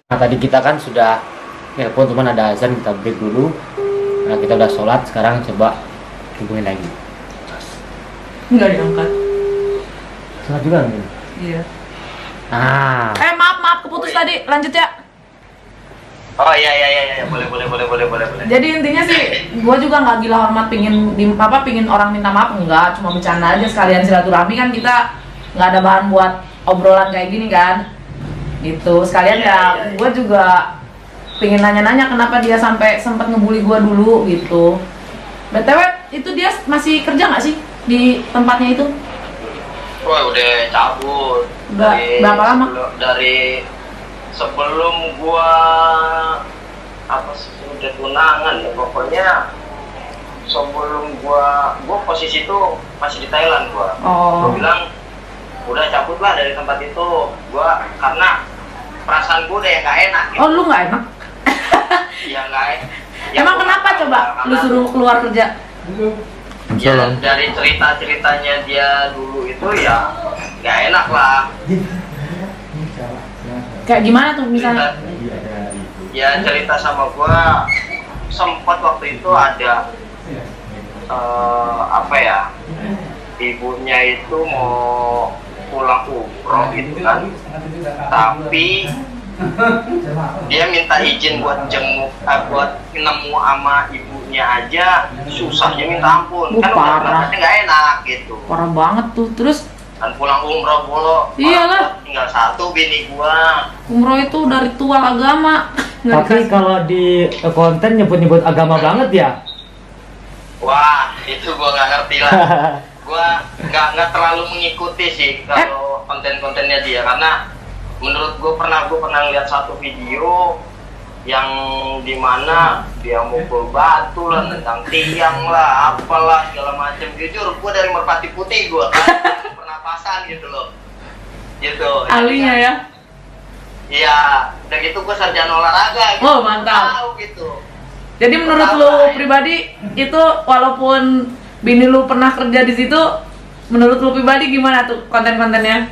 Nah, tadi kita kan sudah telepon teman, ada azan, kita break dulu. Nah, kita udah sholat, sekarang coba hubungin lagi. Nggak diangkat. Sholat juga nih. Iya. Ah. Maaf keputus tadi. Lanjut ya. Oh iya, boleh. Jadi intinya sih, gua juga nggak gila hormat pingin pingin orang minta maaf, enggak, cuma bercanda aja sekalian silaturahmi, kan kita nggak ada bahan buat obrolan kayak gini kan. Gitu. Sekalian gua juga pingin nanya-nanya kenapa dia sampai sempat ngebully gua dulu gitu. BTW, itu dia masih kerja nggak sih di tempatnya itu? Wah, udah cabut. Udah berapa lama? Dari sebelum gua udah tunangan ya, pokoknya sebelum gua posisi itu masih di Thailand gua. Oh. Gua bilang udah cabut lah dari tempat itu, gua karena perasaan gua udah yang nggak enak gitu. Oh, lu nggak enak? Iya nggak enak. Emang kenapa coba lu suruh keluar kerja? Ya, dari cerita-ceritanya dia dulu itu ya nggak enak lah. Kayak gimana tuh misalnya? Ya cerita sama gua, sempat waktu itu ada ibunya itu mau pulang umroh gitu kan, tapi dia minta izin buat jenguk, buat nemu sama ibunya aja susahnya minta ampun. Kan Parah. nggak enak gitu. Parah banget tuh. Terus Kan pulang umroh bolo. Iyalah. Tinggal satu bini gua. umroh itu dari tual agama. Nggak Tapi dikasih. kalau di konten nyebut-nyebut agama banget ya. Wah, itu gua nggak ngerti lah. Gua nggak terlalu mengikuti sih kalau konten-kontennya dia, karena menurut gua pernah lihat satu video yang dimana dia mukul batu lah, tentang tiang lah, apalah segala macam. Jujur gua dari Merpati Putih gua kan pernapasan gitu loh, gitu. Alinya ya. Iya, udah gitu gua sarjana olahraga gitu. Oh, mantap. Tahu gitu. Jadi menurut lu pribadi itu, walaupun bini lu pernah kerja di situ, menurut lu pribadi gimana tuh konten-kontennya?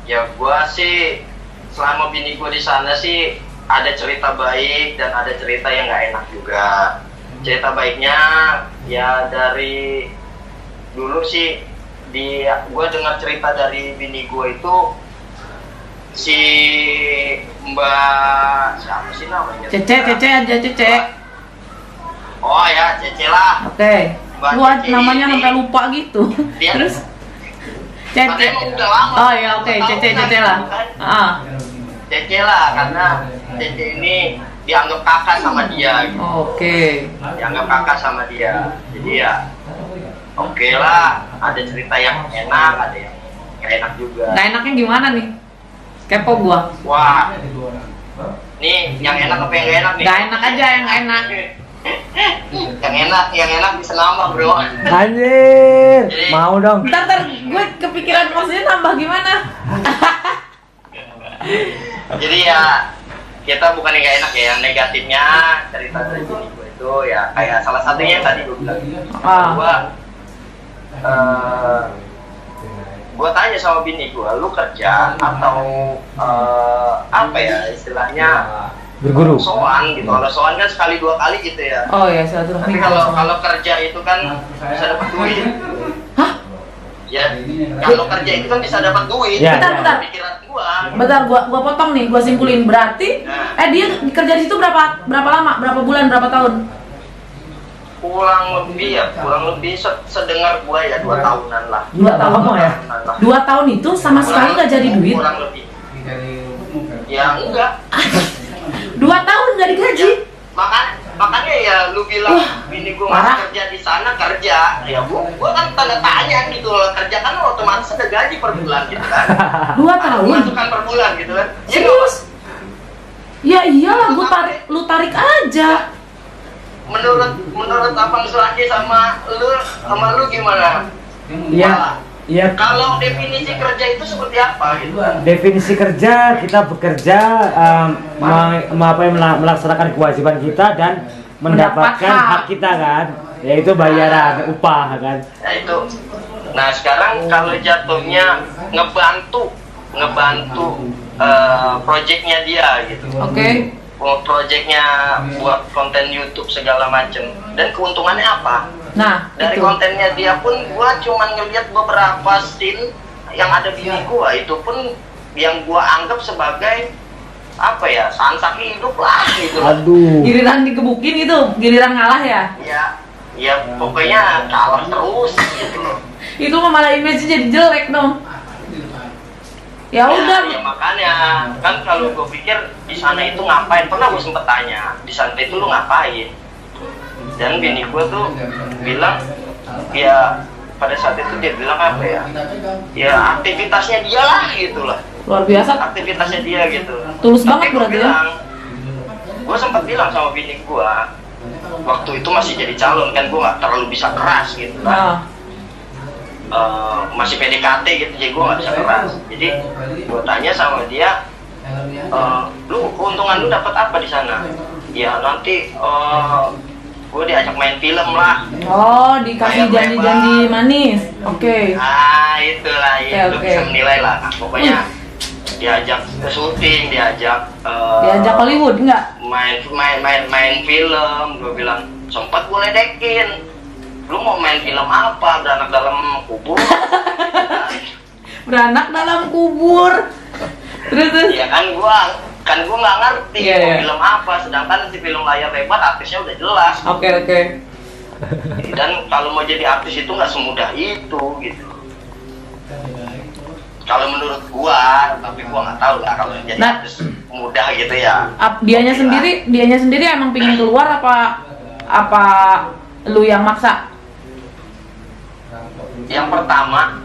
Ya gua sih selama bini gua di sana sih ada cerita baik dan ada cerita yang nggak enak juga. Cerita baiknya ya dari dulu sih gua dengar cerita dari bini gua itu, si Mbak siapa sih namanya? Cece aja Cece. Oh ya, Cece lah. Oke. Mbak Gua Cece namanya ini, sampai lupa gitu. dia Terus karena Cece. emang udah lama. Oh ya, oke, Cece lah. Ah. Cece lah, karena Cece ini dianggap kakak sama dia gitu. Oke. Dianggap kakak sama dia. Jadi ya oke lah, ada cerita yang enak, ada yang gak enak juga. Nggak enaknya gimana nih? Kepo gua. Wah, nih yang enak apa yang gak enak nih? Nggak enak aja yang nggak enak. yang enak bisa nambah bro. Anjir, mau dong. Ntar gue kepikiran maksudnya nambah gimana? Jadi ya kita bukan yang gak enak ya, yang negatifnya cerita dari bini gue itu ya kayak salah satunya yang tadi gue bilang. Gue tanya sama bini gue, lu kerja atau apa ya istilahnya Berguru. soan gitu. Kalau soan kan sekali dua kali gitu ya. Oh ya, silaturahmi. Tapi kalau kerja itu kan bisa dapat duit. Hah? Ya, kalau kerja itu kan bisa dapat duit. Ya, Bentar. Pikiran gua. Bentar, gua potong nih, gua simpulin. Berarti dia kerja di situ berapa lama? Berapa bulan, berapa tahun? Kurang lebih sedengar gua ya 2 tahunan lah. 2 tahun Lama ya? 2 tahun itu sama sekali nggak jadi duit. Kurang lebih. Ya enggak. 2 tahun nggak digaji. Makanya ya lu bilang bini gua parah. masih kerja di sana, kerja. Ya gua kan tanda tanya gitu loh, kerja kan otomatis ada gaji per bulan gitu kan. 2 tahun. Masukan per bulan gitu kan. Ya, Serius? Ya iyalah, lu tarik aja. Menurut Abang Sulaki sama lu gimana? Iya. Iya. Kalau definisi kerja itu seperti apa gitu? Definisi kerja, kita bekerja melaksanakan kewajiban kita dan mendapatkan hak kita kan, yaitu bayaran upah kan. Nah itu. Nah sekarang kalau jatuhnya ngebantu projectnya dia gitu. Oke. Projectnya buat konten YouTube segala macem. Dan keuntungannya apa? Nah, Dari itu. kontennya dia pun gua cuma ngeliat beberapa scene yang ada bini gua, itu pun yang gua anggap sebagai apa ya, sansak hidup lah gitu. Aduh. Giliran digebukin itu, giliran ngalah ya. Ya pokoknya kalah terus gitu loh. Itu mah malah image jadi jelek dong. Ya udah. Ya makanya kan kalau gue pikir di sana itu ngapain, pernah gue sempet tanya di sana itu lu ngapain, dan bini gue tuh bilang ya pada saat itu dia bilang apa ya aktivitasnya dia lah gitu lah, Luar biasa. aktivitasnya dia gitu. Tulus Tapi banget gue berarti ya. bilang, gue sempat bilang sama bini gue waktu itu masih jadi calon kan, gue nggak terlalu bisa keras gitu kan. Masih PDKT gitu, jadi gue nggak bisa keras. Jadi gue tanya sama dia, lu keuntungan lu dapat apa di sana? Ya nanti gue diajak main film lah. Oh, dikasih janji-janji manis. Oke. Itulah itu Oke. bisa menilai lah. Nah, pokoknya diajak ke syuting, diajak Diajak Hollywood enggak? main film. Gue bilang sempat gue ledekin, lu mau main film apa, beranak dalam kubur? Beranak dalam kubur. Terus. Ya kan gua nggak ngerti Iya, mau iya. film apa, sedangkan di film layar lebar artisnya udah jelas. Oke. Dan kalau mau jadi artis itu nggak semudah itu gitu. Kalau menurut gua, tapi gua nggak tahu lah kalau jadi Nah. artis mudah gitu ya. Dianya Oke lah. dianya sendiri emang pingin keluar apa lu yang maksa? Yang pertama,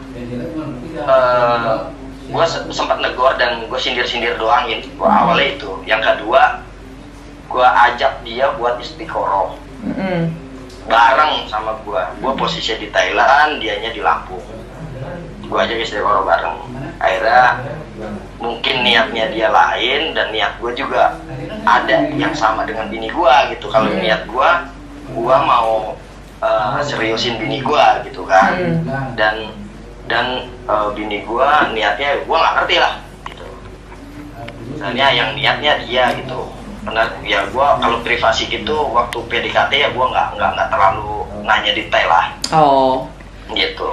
gue sempat negor dan gue sindir-sindir doangin. Gue awalnya itu. Yang kedua, gue ajak dia buat istiqoroh bareng sama gue. Gue posisinya di Thailand, dianya di Lampung. Gue ajak istiqoroh bareng. Akhirnya mungkin niatnya dia lain dan niat gue juga ada yang sama dengan bini gue gitu. Kalau niat gue mau seriusin bini gua gitu kan. Dan bini gua niatnya gua nggak ngerti lah gitu. Misalnya yang niatnya dia gitu. Karena ya gua kalau privasi gitu waktu PDKT ya gua nggak terlalu nanya detail lah. Oh. Gitu.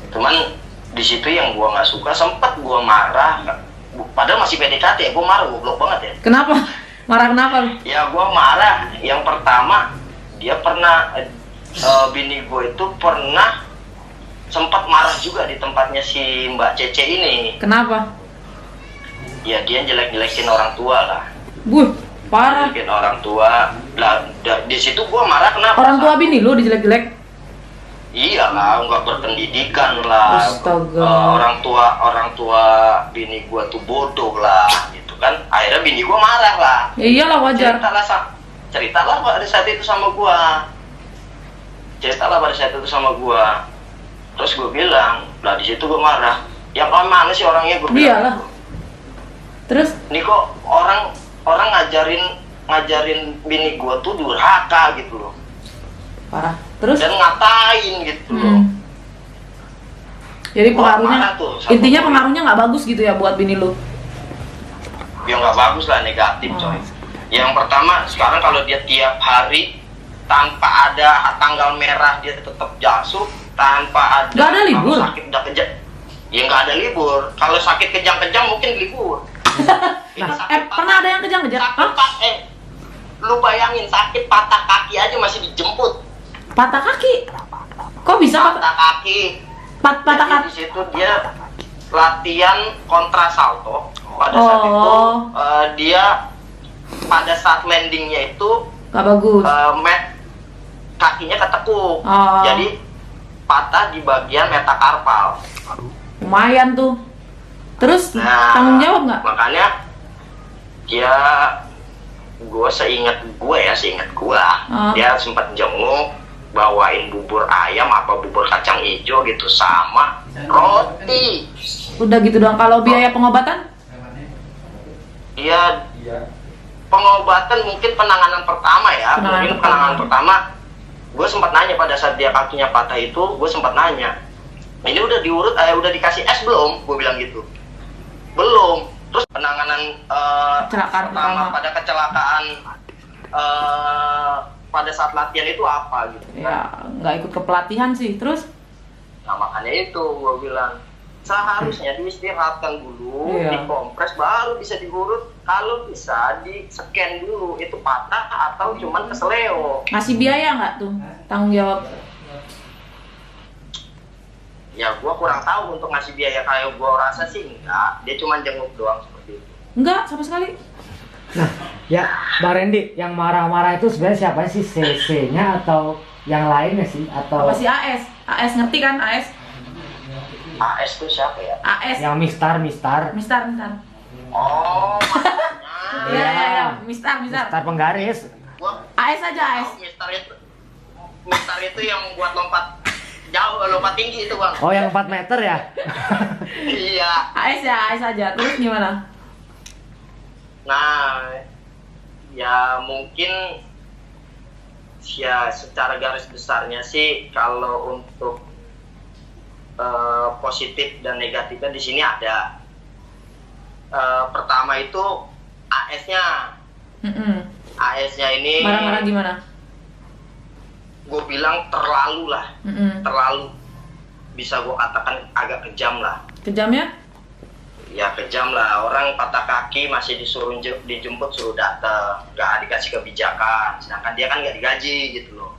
Cuman di situ yang gua nggak suka, sempet gua marah. Padahal masih PDKT ya, gua marah, goblok banget ya. Kenapa? Marah kenapa? Ya gua marah. Yang pertama dia pernah bini gue itu pernah sempat marah juga di tempatnya si Mbak Cece ini. Kenapa? Ya dia jelek-jelekin orang tua lah. Parah. Jelekin orang tua. Lah di situ gue marah kenapa? Orang tua bini lu dijelek-jelek? Iya lah, nggak berpendidikan lah. Astaga. Orang tua bini gue tuh bodoh lah, gitu kan. Akhirnya bini gue marah lah. Ya iyalah, wajar. Ceritalah pada saat itu sama gue. Terus gue bilang, lah di situ gue marah. Yang mana sih orangnya, gue bilang. Iyalah. Terus? Ini kok orang ngajarin bini gue tuh durhaka gitu loh. Parah. Terus? Dan ngatain gitu loh. Jadi Gua pengaruhnya, marah tuh sama intinya gua. pengaruhnya nggak bagus gitu ya buat bini lu? Ya nggak bagus lah, negatif coy. Yang pertama, sekarang kalau dia tiap hari tanpa ada tanggal merah dia tetap jasuh, tanpa ada. Nggak ada libur? Kalau sakit udah kejang, ya nggak ada libur. Kalau sakit kejang-kejang mungkin libur. Ini sakit Pernah ada yang kejang-kejang? Lu bayangin sakit patah kaki aja masih dijemput. Patah kaki? Kok bisa Patah kaki. patah Jadi kaki? di situ dia latihan kontrasalto. Pada saat itu dia pada saat landingnya itu Gak bagus. kakinya ketekuk. Oh. Jadi patah di bagian metakarpal. Lumayan tuh. Terus Nah, tanggung jawab nggak? Makanya seingat gue dia sempat jenguk, bawain bubur ayam apa bubur kacang hijau gitu sama roti. Udah gitu doang. Kalau biaya pengobatan? Iya, pengobatan mungkin penanganan pertama ya. Penanganan pertama gue sempat nanya pada saat dia kakinya patah itu, gue sempat nanya, ini udah diurut, udah dikasih es belum? Gue bilang gitu. Belum. Terus penanganan Kecelakaan pertama pertama. pada kecelakaan pada saat latihan itu apa gitu kan? Ya nggak ikut ke pelatihan sih. Terus? Nah makanya itu gue bilang seharusnya diistirahatkan dulu, Iya. dikompres baru bisa diurut. Kalau bisa di scan dulu itu patah atau cuman keseleo. Ngasih biaya nggak tuh? Tanggung jawab? Ya gue kurang tahu untuk ngasih biaya, kayak gue rasa sih enggak, dia cuman jenguk doang seperti itu. Enggak, sama sekali. Nah, ya Bang Randy, yang marah-marah itu sebenarnya siapa sih? CC-nya atau yang lainnya sih? Atau Apa sih AS? AS ngerti kan AS? AS itu siapa ya? AS. yang Mistar? Mistar. Oh, Iya, makanya. iya, iya. Mistar. Mistar penggaris. Gua AS aja AS. tahu Mister itu yang buat lompat jauh, lompat tinggi itu bang. Oh, yang 4 meter ya? Iya. AS ya, AS aja. Terus gimana? Nah, ya mungkin ya secara garis besarnya sih kalau untuk positif dan negatifnya di sini ada. Pertama itu AS-nya. AS-nya ini Marah-marah gimana? gue bilang terlalu lah, terlalu, bisa gue katakan agak kejam lah. Kejamnya? Ya kejam lah, orang patah kaki masih disuruh dijemput, suruh datang, nggak dikasih kebijakan, sedangkan dia kan nggak digaji gitu loh.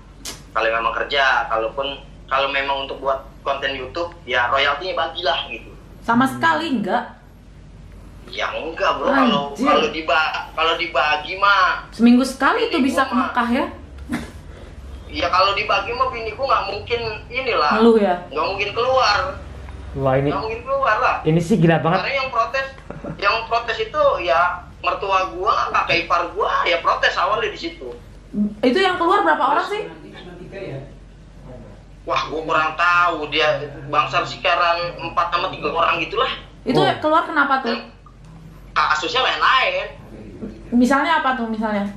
Kalau memang kerja, kalau memang untuk buat konten YouTube, ya royaltinya bagilah gitu. Sama sekali enggak. Ya enggak bro, Anjir. kalau dibagi mah, Seminggu sekali itu bisa ke Mekah ya? ya kalau dibagi mah bini gue nggak mungkin inilah, Ngeluh ya? nggak mungkin keluar, Wah, ini nggak mungkin keluar lah. ini sih gila banget. Karena yang protes itu ya mertua gua, kakak ipar gua, ya protes awalnya di situ. Itu yang keluar berapa orang sih? Wah, gua kurang tahu, dia bangsal sekitaran 4 sama 3 orang gitulah. Itu Oh. keluar kenapa tuh? Kasusnya lain-lain. Misalnya apa tuh misalnya?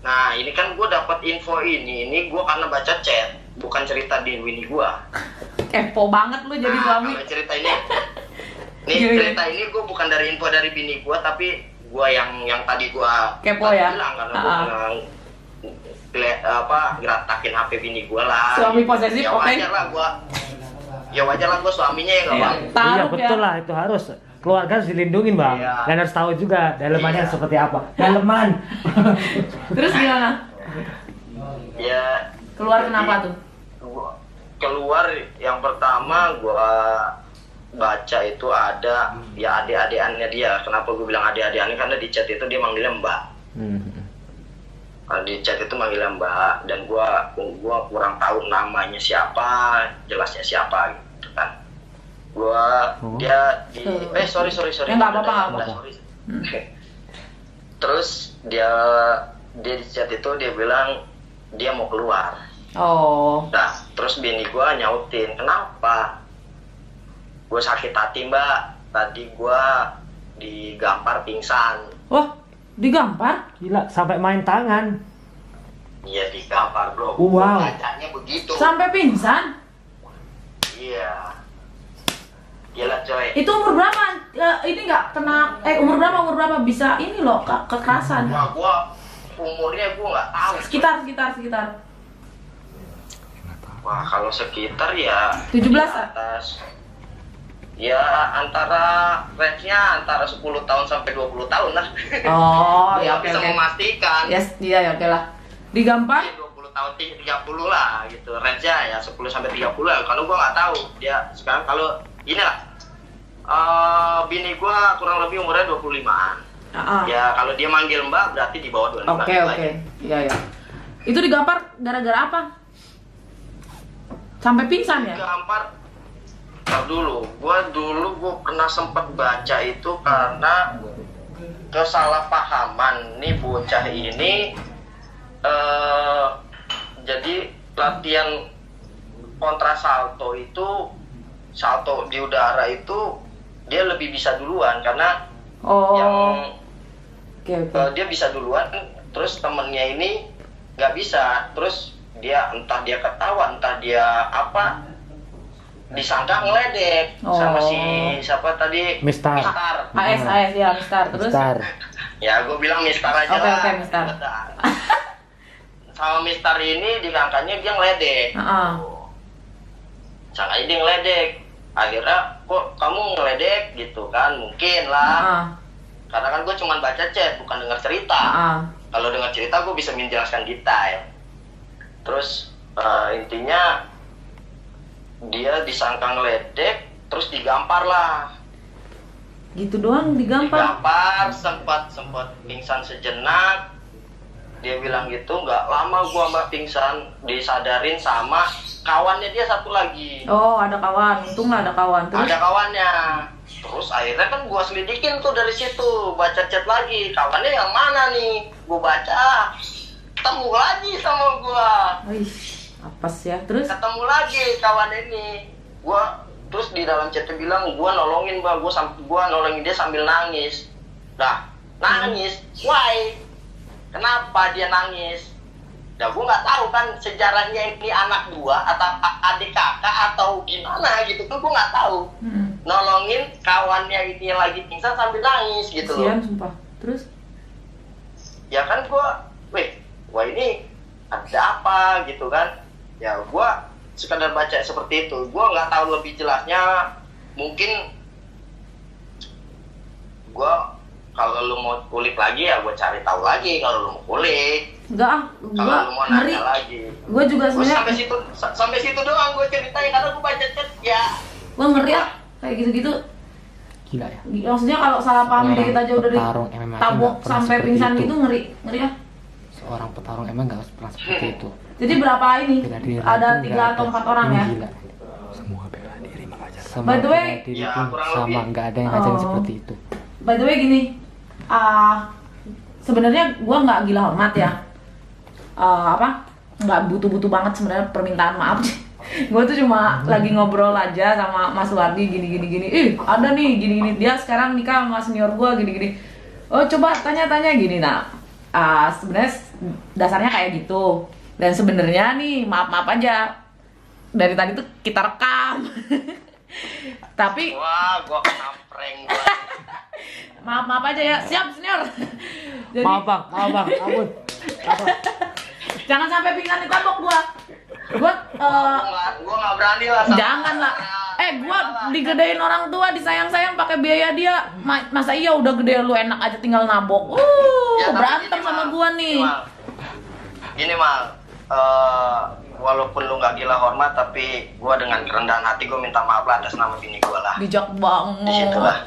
Nah, ini kan gua dapat info ini gua karena baca chat, bukan cerita di Winnie gua. Kepo banget lu jadi suami. Kalau cerita ini, Gini. cerita ini gua bukan dari info dari bini gua, tapi gua yang tadi gua Kepo ya? bilang karena gua pernah geratakin HP bini gua lah. Suami posesif, ya oke. wajar lah gua suaminya ya nggak Iya. bang. Iya, Taruh betul ya. lah, itu harus. Keluarga harus dilindungin, Bang. Iya. Dan harus tahu juga dalemannya Iya. seperti apa. Daleman. Terus gimana? Ya Keluar jadi, kenapa tuh? keluar yang pertama gua baca itu ada ya adik-adikannya dia. Kenapa gue bilang adik-adikannya? Karena di chat itu dia manggilnya Mbak. Di chat itu manggilnya Mbak, dan gua kurang tahu namanya siapa, jelasnya siapa gitu kan. Dia di sorry. Ya, nggak apa-apa, nggak apa-apa. Sorry. Terus dia di chat itu dia bilang dia mau keluar. Oh. Nah, terus bini gua nyautin, kenapa? Gue sakit hati mbak, tadi gua digampar pingsan. Wah, digampar? Gila, sampai main tangan. Iya digampar bro. Wow. Bacanya begitu. Sampai pingsan? Iya. Gila coy. Itu umur berapa? Ini nggak kena umur berapa bisa ini loh kekerasan. Wah gua umurnya gua nggak tahu. Sekitar. Wah kalau sekitar ya 17 di atas. Ya antara range-nya antara 10 tahun sampai 20 tahun lah. Oh, Gua ya nggak oke bisa oke. memastikan. Yes, iya ya oke lah. Digampar? 20 tahun 30 lah gitu. Range-nya ya 10 sampai 30 lah. Kalau gua nggak tahu dia sekarang kalau ini lah. Bini gua kurang lebih umurnya 25-an. Ya kalau dia manggil mbak berarti di bawah 25. Oke. Iya. Itu digampar gara-gara apa? Sampai pingsan ya? Gampar. Ntar dulu, gua pernah sempat baca itu karena kesalahpahaman nih bocah ini. Jadi latihan kontra salto itu, salto di udara itu dia lebih bisa duluan karena yang Oke. dia bisa duluan, terus temennya ini nggak bisa, terus dia entah dia ketawa entah dia apa, disangka ngeledek sama si siapa tadi? Mistar. AS ya, Mistar. Terus? Mistar. Ya, gue bilang Mistar aja Oke, lah. oke, Mistar. Sama Mistar ini disangkanya dia ngeledek. Sangkanya dia ngeledek. Akhirnya, kok kamu ngeledek gitu kan? Mungkin lah. Karena kan gue cuma baca chat, bukan dengar cerita. Kalau dengar cerita gue bisa menjelaskan detail. Terus intinya dia disangka ngeledek, terus digampar lah. Gitu doang digampar. Digampar, sempat pingsan sejenak. Dia bilang gitu, nggak lama gua mbak pingsan, disadarin sama kawannya dia satu lagi. Oh, ada kawan. Untung lah ada kawan. Terus? Ada kawannya. Terus akhirnya kan gua selidikin tuh dari situ, baca chat lagi. Kawannya yang mana nih? Gua baca, ketemu lagi sama gua. Wih, apes ya. Terus? Ketemu lagi kawan ini. Gua terus di dalam chatnya bilang, gua nolongin mbak, gua nolongin dia sambil nangis. Nah, nangis, why? Kenapa dia nangis? Ya gue nggak tahu kan sejarahnya ini anak gua atau adik kakak atau gimana gitu kan gue nggak tahu. Nolongin kawannya ini lagi pingsan sambil nangis gitu loh. Kasian, sumpah. Terus? Ya kan gua ini ada apa gitu kan? Ya gua sekadar baca seperti itu. Gua nggak tahu lebih jelasnya. Mungkin gua kalau lu mau kulik lagi ya gue cari tahu lagi kalau lu mau kulik. Enggak Kalau lu mau ngeri. nanya lagi. Gue juga sebenarnya sampai situ doang gue ceritain karena gue baca chat ya. Gue ngeri ya kayak gitu-gitu. Gila ya. Maksudnya kalau salah paham dikit aja udah petarung MMA ditabok nggak pernah sampai seperti pingsan itu. gitu ngeri ya. Seorang petarung emang nggak pernah seperti itu. Jadi berapa ini? Bela diri Ada pun 3 nggak atau ada. 4 orang Ini ya? Gila. Semua bela diri mengajar. Sama By the way, bela diri ya, pun kurang sama lebih. nggak ada yang ngajarin seperti itu. By the way gini, sebenarnya gue nggak gila hormat ya. Nggak butuh-butuh banget sebenarnya permintaan maaf. Gue tuh cuma lagi ngobrol aja sama Mas Wardi gini. Ada nih gini. Dia sekarang nikah sama senior gue gini. Oh coba tanya-tanya gini. Nah, sebenarnya dasarnya kayak gitu. Dan sebenarnya nih maaf aja. Dari tadi tuh kita rekam. Tapi Wah, gua kena prank gua. maaf aja ya. Siap senior. Jadi, Maaf bang, ampun. jangan sampai pingsan ditabok gua Gua nggak berani lah. jangan lah. Gua digedein orang tua, disayang-sayang pakai biaya dia. Masa iya udah gede lu enak aja tinggal nabok. Ya, tapi Berantem gini, sama Mal. gua nih. Gini Mal, walaupun lu nggak gila hormat, tapi gua dengan kerendahan hati gua minta maaf lah atas nama bini gua lah. Bijak banget. Di situ lah.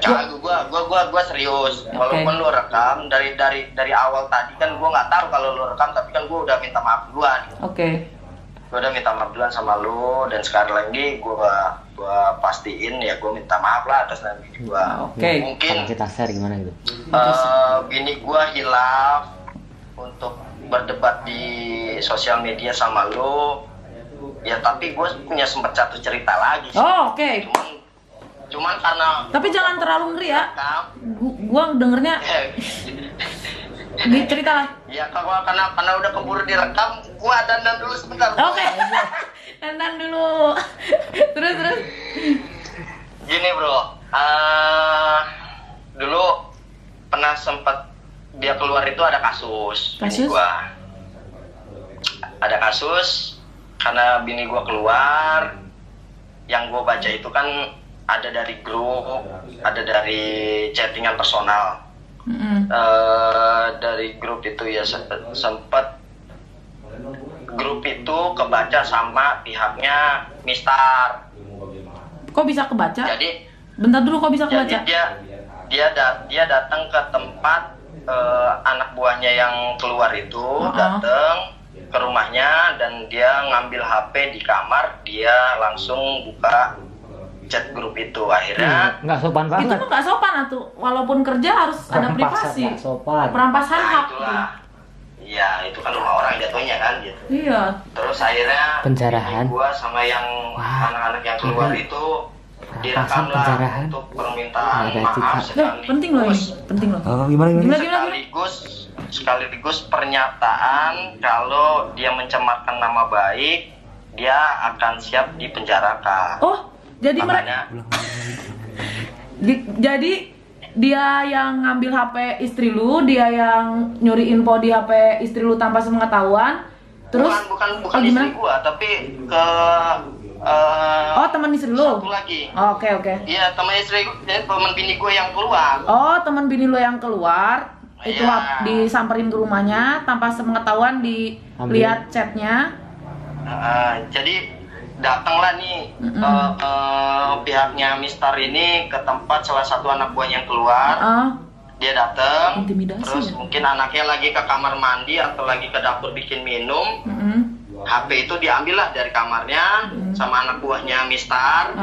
Kagak, gua serius. Walaupun lu rekam dari awal tadi kan gua nggak tahu kalau lu rekam, tapi kan gua udah minta maaf duluan. Oke. Gua udah minta maaf duluan sama lu, dan sekali lagi gua pastiin ya gua minta maaf lah atas nama bini gua. Oke. Mungkin Kalau kita share gimana gitu? bini gua hilaf untuk berdebat di sosial media sama lu. Ya tapi gue punya sempat satu cerita lagi sih. Oh, oke. Cuman karena Tapi jangan terlalu ngeri ya. rekam, Gua dengernya cerita lah. ya karena udah keburu direkam, gua dandan dulu sebentar. Oke. Dandan dulu. Terus. Gini bro, dulu pernah sempat dia keluar itu ada kasus. Kasus? Bini gua. Ada kasus karena bini gua keluar. Yang gua baca itu kan ada dari grup, ada dari chattingan personal. Dari grup itu ya sempat grup itu kebaca sama pihaknya Mistar. Kok bisa kebaca? Jadi Bentar dulu, kok bisa kebaca? dia datang ke tempat anak buahnya yang keluar itu, datang ke rumahnya dan dia ngambil HP di kamar, dia langsung buka chat grup itu. Akhirnya Nggak sopan Itu banget. mah nggak sopan atuh. Walaupun kerja harus ada privasi. Nggak sopan. Perampasan nah hak. itulah. Iya, itu kan rumah orang jatuhnya kan gitu. Iya. Terus akhirnya Penjarahan. gua sama yang Wah. anak-anak yang keluar itu direkam lah penjarahan. untuk permintaan Nggak ada maaf etika. sekaligus. Penting loh ini. Penting loh. Gimana? Gimana? Sekaligus pernyataan kalau dia mencemarkan nama baik dia akan siap dipenjarakan. Oh, jadi Makanya jadi dia yang ngambil HP istri lu, dia yang nyuri info di HP istri lu tanpa sepengetahuan. Terus bukan oh, istri gimana? gua, tapi ke Oh, teman istri lu. satu lagi. Oh, oke. Iya, teman istri dan teman bini gua yang keluar. Oh, teman bini lu yang keluar itu Iya. disamperin ke rumahnya tanpa sepengetahuan, dilihat chatnya. Jadi datanglah nih pihaknya Mistar ini ke tempat salah satu anak buah yang keluar. Dia datang, Intimidasi terus ya? mungkin anaknya lagi ke kamar mandi atau lagi ke dapur bikin minum. HP itu diambil lah dari kamarnya sama anak buahnya Mistar.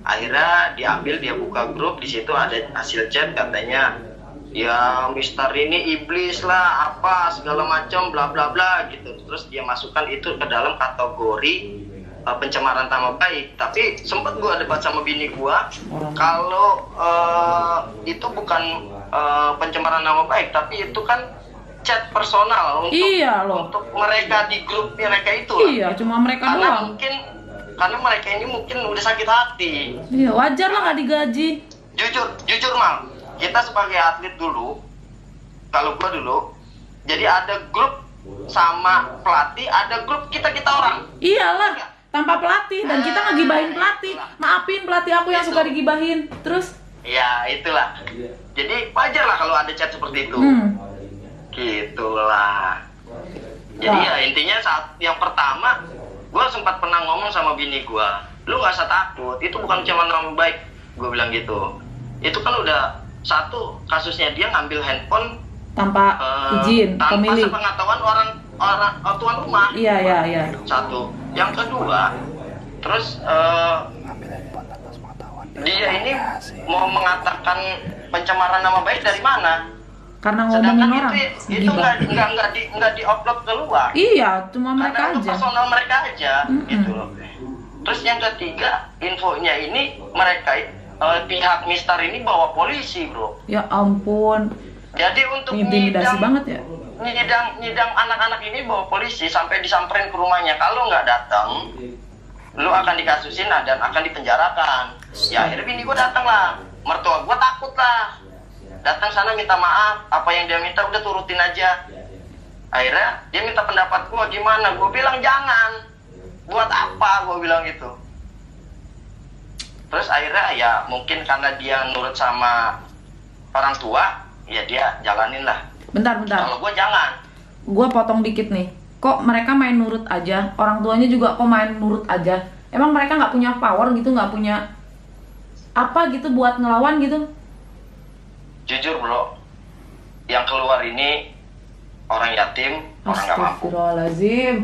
Akhirnya diambil, dia buka grup, di situ ada hasil chat katanya, ya Mistar ini iblis lah, apa segala macam, bla bla bla gitu. Terus dia masukkan itu ke dalam kategori pencemaran nama baik. Tapi sempat gua debat sama bini gua, kalau itu bukan pencemaran nama baik, tapi itu kan chat personal untuk Iya loh. untuk mereka di grup mereka itu. Iya, cuma mereka doang. Karena mereka ini mungkin udah sakit hati. Iya, wajar lah nggak digaji. Jujur Mal, kita sebagai atlet dulu, kalau gua dulu, jadi ada grup sama pelatih, ada grup kita orang. Iyalah, tanpa pelatih, dan kita ngegibahin pelatih. Maafin pelatih aku yang suka digibahin. Terus? Ya itulah. Jadi wajar lah kalau ada chat seperti itu. Gitulah. Jadi ya intinya saat yang pertama, gue sempat pernah ngomong sama bini gue, lu nggak usah takut, itu bukan cuma nama baik, gue bilang gitu. Itu kan udah satu kasusnya dia ngambil handphone Tanpa izin pemilik. tanpa sepengetahuan orang tuan rumah. Iya. Satu. Yang kedua, terus Ambil handphone tanpa sepengetahuan. dia ini mau mengatakan pencemaran nama baik dari mana? Karena ngomongin Sedangkan orang. itu nggak di-upload keluar. Iya, cuma mereka Karena itu aja. personal mereka aja, gitu loh. Terus yang ketiga, infonya ini mereka pihak Mistar ini bawa polisi, bro. Ya ampun. Jadi untuk Intimidasi banget ya. nyidang anak-anak ini bawa polisi sampai disamperin ke rumahnya. Kalau nggak datang, lu akan dikasusin dan akan dipenjarakan. Ya akhirnya bini gue datang lah, mertua gue takut lah. Datang sana minta maaf, apa yang dia minta udah turutin aja. Akhirnya dia minta pendapat gue gimana, gue bilang jangan. Buat apa, gue bilang gitu. Terus akhirnya ya mungkin karena dia nurut sama orang tua, ya dia jalanin lah. Bentar. Kalau gue jangan. Gua potong dikit nih. Kok mereka main nurut aja? Orang tuanya juga kok main nurut aja? Emang mereka nggak punya power gitu, nggak punya apa gitu buat ngelawan gitu? Jujur bro, yang keluar ini orang yatim, orang nggak mampu. Astagfirullahaladzim.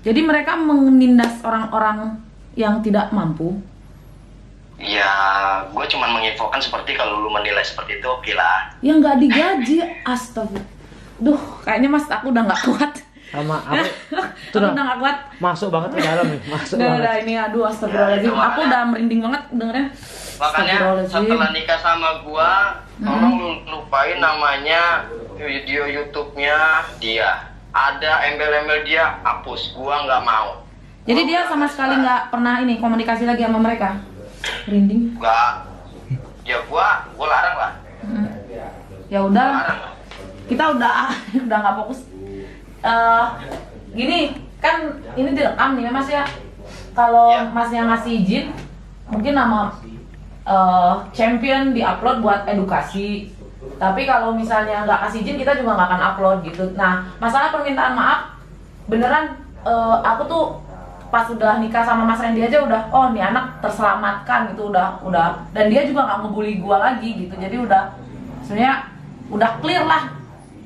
Jadi mereka menindas orang-orang yang tidak mampu. Ya, gue cuma menginfokan seperti kalau lu menilai seperti itu, oke lah. Yang nggak digaji, astagfirullah. Duh, kayaknya mas aku udah nggak kuat. Sama aku Aku udah nggak kuat. masuk banget ke dalam nih, masuk banget. Udah ini, aduh astagfirullahaladzim. Ya, itu Aku udah merinding banget dengernya. Makanya setelah nikah sama gua, tolong lu lupain namanya video YouTube-nya dia. Ada embel-embel dia, hapus. Gua nggak mau. Jadi dia sama sekali nggak pernah ini komunikasi lagi sama mereka. Merinding. Nggak. Ya gua larang lah. Ya udah, Larang lah. kita udah nggak fokus. Gini kan ini direkam nih mas ya. Kalau Ya. masnya ngasih izin, mungkin nama champion diupload buat edukasi. Tapi kalau misalnya nggak kasih izin, kita juga nggak akan upload gitu. Nah, masalah permintaan maaf, beneran aku tuh pas udah nikah sama Mas Randy aja udah, oh nih anak terselamatkan gitu, udah. Dan dia juga nggak ngebully gua lagi gitu. Jadi udah, sebenarnya udah clear lah.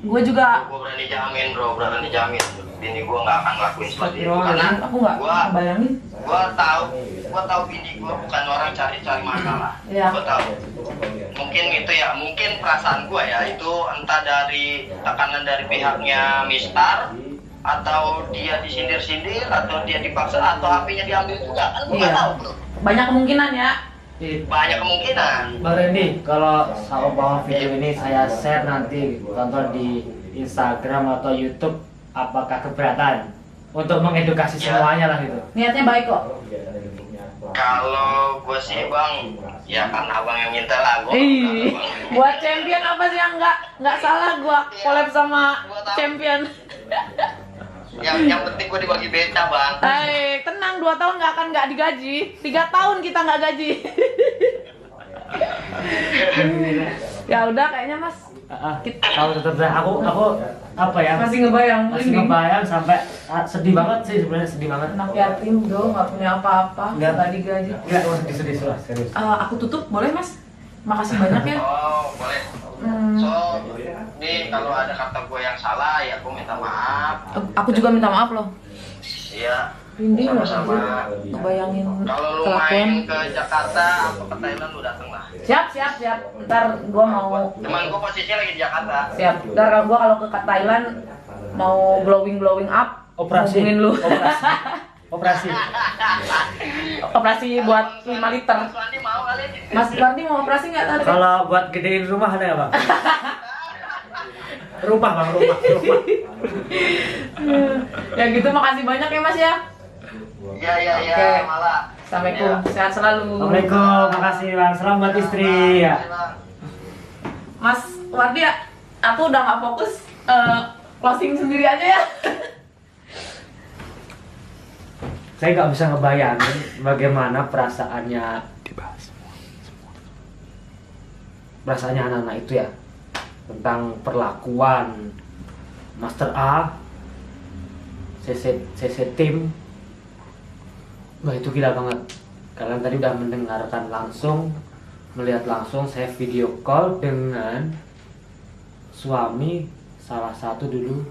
Gue juga. Gua berani jamin bro, berani jamin. Bini gua nggak akan ngelakuin seperti itu karena Aku nggak bayangin. Gua tahu bini gua bukan orang cari-cari masalah. Iya. Gua tahu. Mungkin itu ya, mungkin perasaan gua ya itu entah dari tekanan dari pihaknya Mistar atau dia disindir-sindir atau dia dipaksa atau HP-nya diambil juga kan gua nggak tahu bro. Banyak kemungkinan ya. Banyak kemungkinan. Bang Randy, kalau saya bawa video ini saya share nanti tonton di Instagram atau YouTube, apakah keberatan? untuk mengedukasi Ya. semuanya lah gitu. Niatnya baik kok. Kalau gue sih bang, ya kan abang yang minta lah. Gue Ih, buat champion apa sih yang nggak salah gua collab sama champion. yang penting gue dibagi beca bang. Tenang, 2 tahun nggak digaji, 3 tahun kita nggak gaji. Ya udah kayaknya mas, Kalau tetap aku apa ya? masih ngebayang. Masih ngebayang sampai sedih banget sih sebenarnya, sedih banget. Anak yatim dong, nggak punya apa-apa, Nggak. nggak digaji. Enggak, sedih serius. Aku tutup boleh mas? Makasih banyak ya. Oh boleh. So nih kalau ada kata gue yang salah ya gue minta maaf. Aku juga minta maaf loh. Iya. Rinding loh, Sama-sama. ngebayangin Kalau lu kelakuan. main ke Jakarta atau ke Thailand lu dateng lah. Siap. Ntar gua mau Cuman gue posisinya lagi di Jakarta. siap. Ntar gua kalau ke Thailand mau glowing up, Operasi. hubungin lu. Operasi. Operasi buat 5 liter. Mas Wandi mau kali? Mas Bardi mau operasi nggak tadi? Kalau buat gedein rumah ada ya, Bang? Rumah, Bang, rumah. Ya gitu, makasih banyak ya mas ya. Iya, Oke. malah. Assalamualaikum, Iya. sehat selalu. Assalamualaikum, makasih Bang. Salam buat istri ya. Mas Wardi ya, aku udah nggak fokus, closing sendiri aja ya. Saya nggak bisa ngebayangin bagaimana perasaannya anak-anak itu ya, tentang perlakuan Master A, CC Team. Wah itu gila banget. Kalian tadi udah mendengarkan langsung, melihat langsung saya video call dengan suami salah satu dulu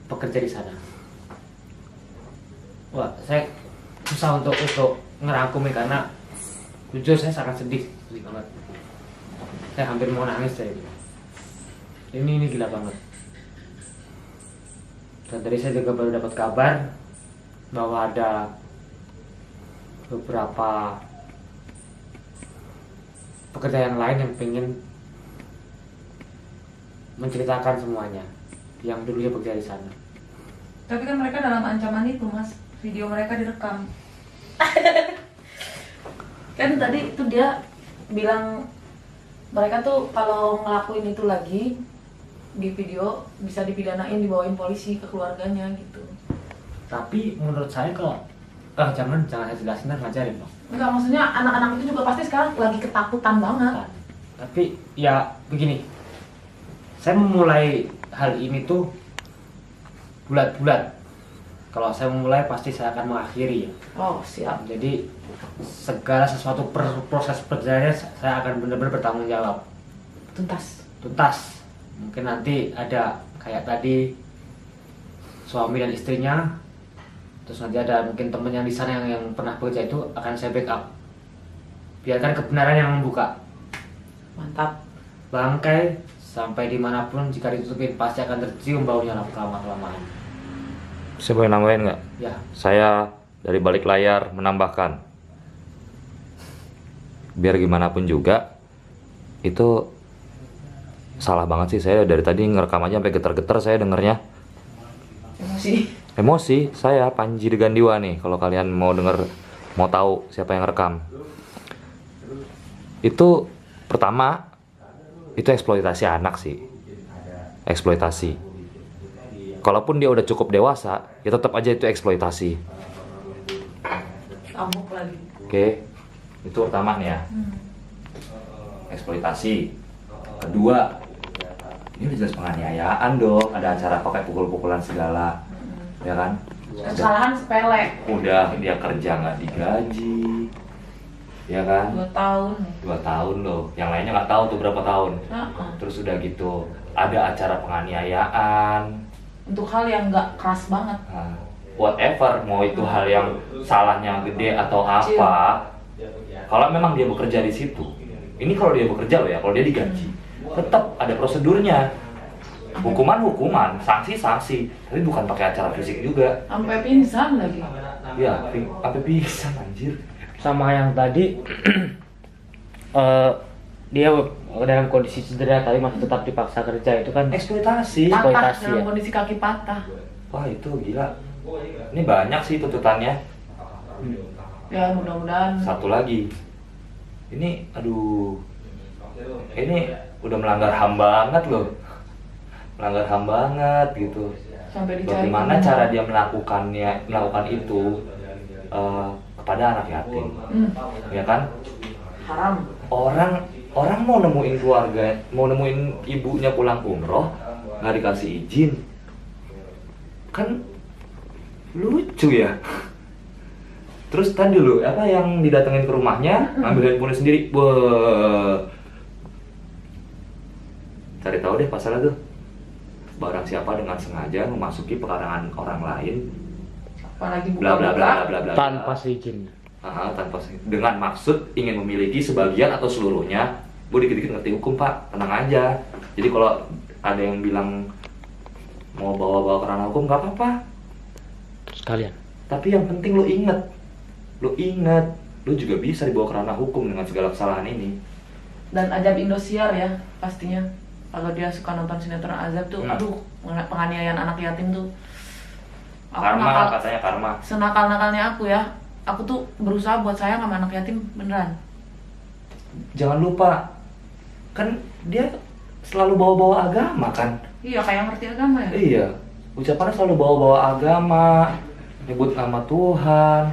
pekerja di sana. Wah, saya susah untuk ngerangkumin karena jujur saya sangat sedih banget. Saya hampir mau nangis saya. Ini gila banget. Dan tadi saya juga baru dapat kabar bahwa ada beberapa pekerja yang lain yang pengen menceritakan semuanya yang dulunya bekerja di sana. Tapi kan mereka dalam ancaman itu mas, video mereka direkam. Kan tadi tuh dia bilang mereka tuh kalau ngelakuin itu lagi di video bisa dipidanain, dibawain polisi ke keluarganya gitu. Tapi menurut saya kalau jangan saya jelasin dan ngajarin dong. Enggak, maksudnya anak-anak itu juga pasti sekarang lagi ketakutan banget. Kan. Tapi ya begini, saya memulai hal ini tuh bulat-bulat. Kalau saya memulai pasti saya akan mengakhiri ya. Oh siap. Jadi segala sesuatu proses perjalanannya saya akan benar-benar bertanggung jawab. Tuntas. Mungkin nanti ada kayak tadi suami dan istrinya, terus nanti ada mungkin temen yang di sana yang pernah bekerja itu akan saya backup. Biarkan kebenaran yang membuka. Mantap. Bangkai sampai dimanapun jika ditutupin pasti akan tercium baunya lama-kelamaan. Saya boleh nambahin nggak? Ya, Saya dari balik layar menambahkan, biar gimana pun juga itu salah banget sih. Saya dari tadi ngerekam aja sampai getar-getar saya dengernya. Emosi saya Panji Degandiwa nih. Kalau kalian mau denger, mau tahu siapa yang rekam, itu pertama itu eksploitasi anak sih. Eksploitasi. Kalaupun dia udah cukup dewasa, ya tetap aja itu eksploitasi. Amuk lagi. Oke, itu pertama nih ya. Eksploitasi. Kedua, ini udah jelas penganiayaan dong. Ada acara pakai pukul-pukulan segala, ya kan? Kesalahan sepele. Udah dia kerja nggak digaji, ya kan? 2 tahun. 2 tahun loh. Yang lainnya nggak tahu tuh berapa tahun. Terus udah gitu, ada acara penganiayaan. Untuk hal yang nggak keras banget. Nah, whatever, mau itu hal yang salahnya gede atau apa, kalau memang dia bekerja di situ, ini kalau dia bekerja loh ya, kalau dia digaji, tetap ada prosedurnya, hukuman, sanksi, tapi bukan pakai acara fisik juga. Sampai pingsan lagi. Ya, sampai pingsan anjir. sama yang tadi dia dalam kondisi cedera tapi masih tetap dipaksa kerja itu kan Eksploitasi. Patah eksploitasi dalam ya. kondisi kaki patah. Wah itu gila. Ini banyak sih tuntutannya. Ya mudah-mudahan. Satu lagi. Ini aduh. Ini udah melanggar HAM banget loh. Melanggar HAM banget gitu. Sampai dicari. Bagaimana cara dia melakukan itu kepada anak yatim, ya kan? Haram. Orang mau nemuin keluarga, mau nemuin ibunya pulang umroh, nggak dikasih izin, kan lucu ya. Terus tadi dulu apa yang didatengin ke rumahnya, ngambil handphone sendiri, cari tahu deh pasalnya tuh. Barang siapa dengan sengaja memasuki pekarangan orang lain, Apalagi bla bla bla buka-buka. bla bla bla, Tanpa seizin. tanpa dengan maksud ingin memiliki sebagian atau seluruhnya. Bu dikit-dikit ngerti hukum pak, tenang aja. Jadi kalau ada yang bilang mau bawa-bawa ke ranah hukum nggak apa-apa. Sekalian. Tapi yang penting lu inget, lu juga bisa dibawa ke ranah hukum dengan segala kesalahan ini. Dan Azab Indosiar ya pastinya. Kalau dia suka nonton sinetron Azab tuh, aduh, penganiayaan anak yatim tuh. Aku Karma katanya karma. Senakal-nakalnya aku ya, aku tuh berusaha buat sayang sama anak yatim beneran. Jangan lupa, kan dia selalu bawa-bawa agama kan? Iya, kayak ngerti agama ya. Iya, ucapannya selalu bawa-bawa agama, nyebut nama Tuhan,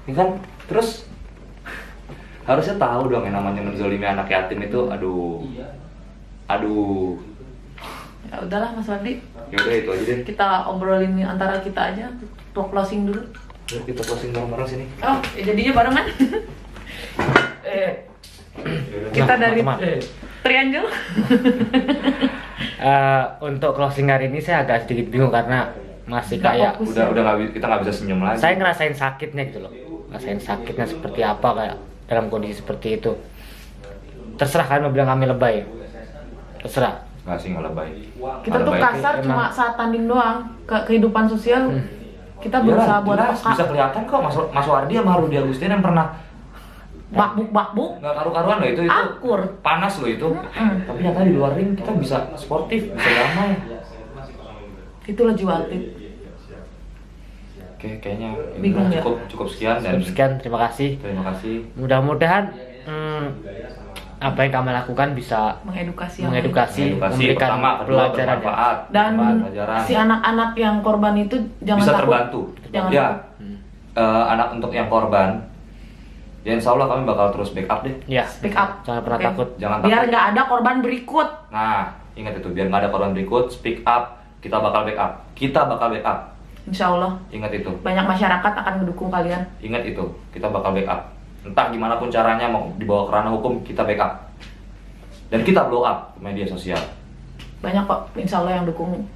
ya kan? Terus harusnya tahu dong yang namanya menzolimi anak yatim itu, aduh. Ya udahlah Mas Wandi, Yaudah itu aja deh. kita obrolin antara kita aja. Tuh closing dulu. Yuk, kita closing bareng-bareng sini. Oh, ya jadinya barengan. Kita dari Triangle. Untuk closing hari ini saya agak sedikit bingung karena masih Nggak kayak fokus. Kita nggak bisa senyum lagi. saya ngerasain sakitnya gitu loh, ngerasain sakitnya seperti apa kayak dalam kondisi seperti itu. Terserah kalian mau bilang kami lebay, terserah. Nggak sih, nggak lebay. Kita Nggak tuh lebay. kasar Emang. cuma saat tanding doang. Kehidupan sosial kita berusaha buat jelas, bisa peka. kelihatan kok Mas Wardi sama Rudi Agustin yang pernah Bakbuk nggak karu-karuan loh itu akur. panas loh itu. Tapi nyata di luar ring kita bisa sportif, bisa damai. Itulah jiwa atlet. Oke, kayaknya Bingung ya? cukup sekian dan Sekian, terima kasih. terima kasih. Mudah-mudahan apa yang kami lakukan bisa Mengedukasi yang mengedukasi, Edukasi memberikan pertama, kedua pelajaran. bermanfaat. Dan Pelajaran. si anak-anak yang korban itu jangan bisa takut. terbantu. Jangan Ya, takut. anak untuk yang korban, ya insya Allah kami bakal terus backup deh. Ya, Speak up. jangan pernah Oke. takut. Jangan Biar takut. nggak ada korban berikut. Nah, ingat itu, biar nggak ada korban berikut, speak up, kita bakal backup. Kita bakal backup. Insya Allah Ingat itu. banyak masyarakat akan mendukung kalian. Ingat itu, kita bakal backup. Entah gimana pun caranya mau dibawa ke ranah hukum, kita backup. Dan kita blow up ke media sosial. Banyak kok insya Allah yang dukung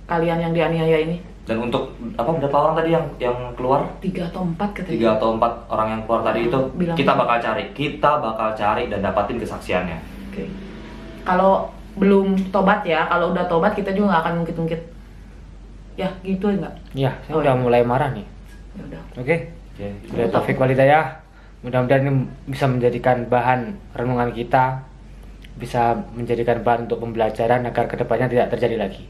kalian yang dianiaya ini. Dan untuk berapa orang tadi yang keluar? 3 atau 4 katanya. 3 atau 4 orang yang keluar tadi itu, Bilang kita gitu. bakal cari dan dapatin kesaksiannya. Oke. Kalau belum tobat ya, kalau udah tobat kita juga nggak akan ngungkit-ngungkit. Ya gitu enggak? Ya, saya udah mulai marah nih. Ya udah. Oke. Sudah taufik walhidayah. Mudah-mudahan ini bisa menjadikan bahan renungan kita, bisa menjadikan bahan untuk pembelajaran agar kedepannya tidak terjadi lagi.